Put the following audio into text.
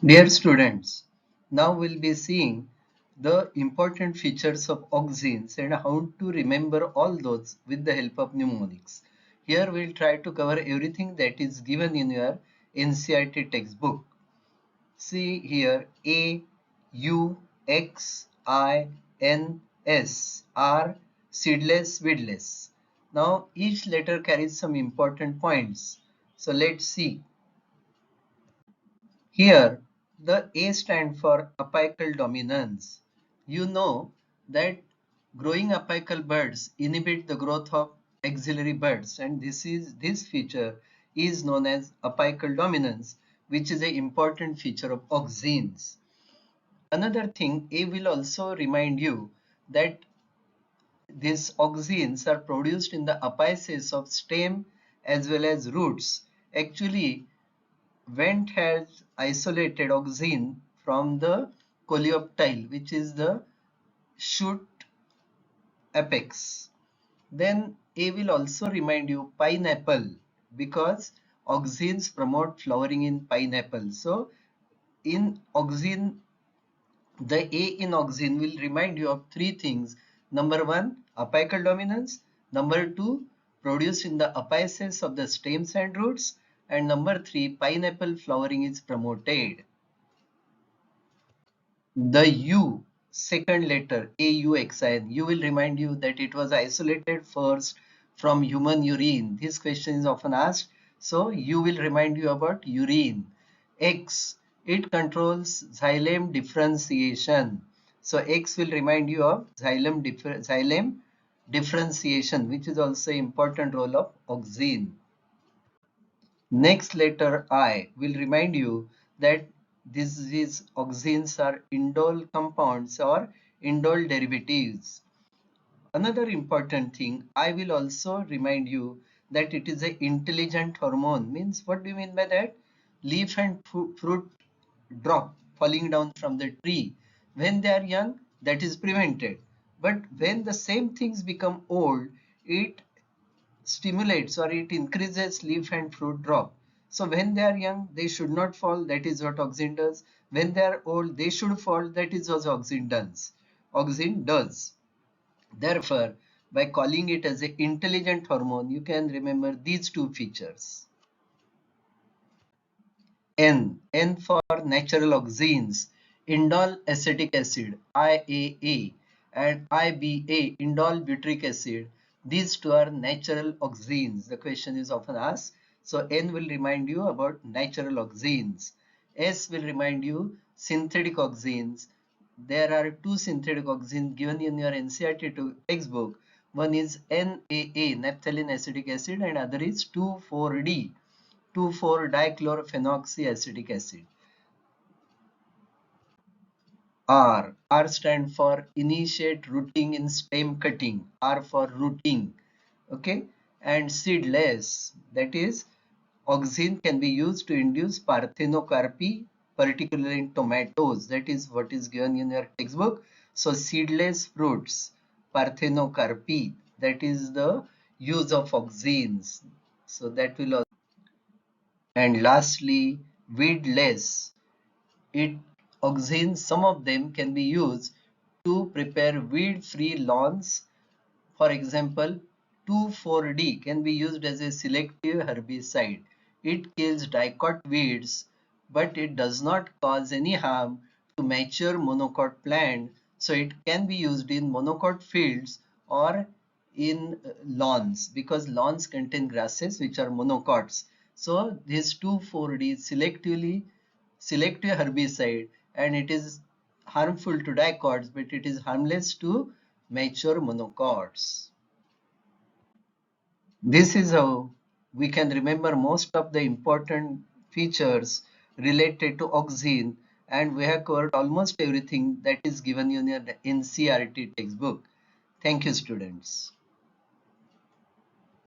Dear students, now we'll be seeing the important features of auxins and how to remember all those with the help of mnemonics. Here we'll try to cover everything that is given in your NCERT textbook. See here A, U, X, I, N, S are seedless, weedless. Now each letter carries some important points. So let's see. Here, the A stand for apical dominance. You know that growing apical buds inhibit the growth of axillary buds, and this feature is known as apical dominance, which is an important feature of auxins. Another thing, A will also remind you that these auxins are produced in the apices of stem as well as roots. Actually, Wendt has isolated auxin from the coleoptile, which is the shoot apex. Then A will also remind you pineapple because auxins promote flowering in pineapple. So in auxin, the A in auxin will remind you of three things. Number one, apical dominance. Number two, produced in the apices of the stems and roots. And number three, pineapple flowering is promoted. The U, second letter, AUXIN, U will remind you that it was isolated first from human urine. This question is often asked. So U will remind you about urine. X, it controls xylem differentiation. So X will remind you of xylem differentiation, which is also an important role of auxin. Next letter I will remind you that these auxins are indole compounds or indole derivatives. Another important thing, I will also remind you that it is an intelligent hormone. Means what do you mean by that? Leaf and fruit drop falling down from the tree. When they are young, that is prevented. But when the same things become old, it stimulates or it increases leaf and fruit drop. So when they are young, they should not fall. That is what auxin does. When they are old, they should fall. That is what auxin does. Auxin does. Therefore, by calling it as an intelligent hormone, you can remember these two features. N for natural auxins, indole acetic acid, IAA, and IBA, indole butyric acid. These two are natural auxins. The question is often asked. So N will remind you about natural auxins. S will remind you synthetic auxins. There are two synthetic auxins given in your NCERT textbook. One is NAA, naphthalene acetic acid, and other is 2,4-D. 2,4-dichlorophenoxyacetic acid. R stand for initiate rooting in stem cutting. R for rooting. Okay. And seedless. That is, auxin can be used to induce parthenocarpy, particularly in tomatoes. That is what is given in your textbook. So seedless fruits, parthenocarpy. That is the use of auxins. So that will also. And lastly, weedless. It auxins, some of them can be used to prepare weed-free lawns. For example, 2,4-D can be used as a selective herbicide. It kills dicot weeds, but it does not cause any harm to mature monocot plant. So it can be used in monocot fields or in lawns because lawns contain grasses which are monocots. So this 2,4-D is selective herbicide and it is harmful to dicots, but it is harmless to mature monocots. This is how we can remember most of the important features related to auxin, and we have covered almost everything that is given in your NCERT textbook. Thank you, students.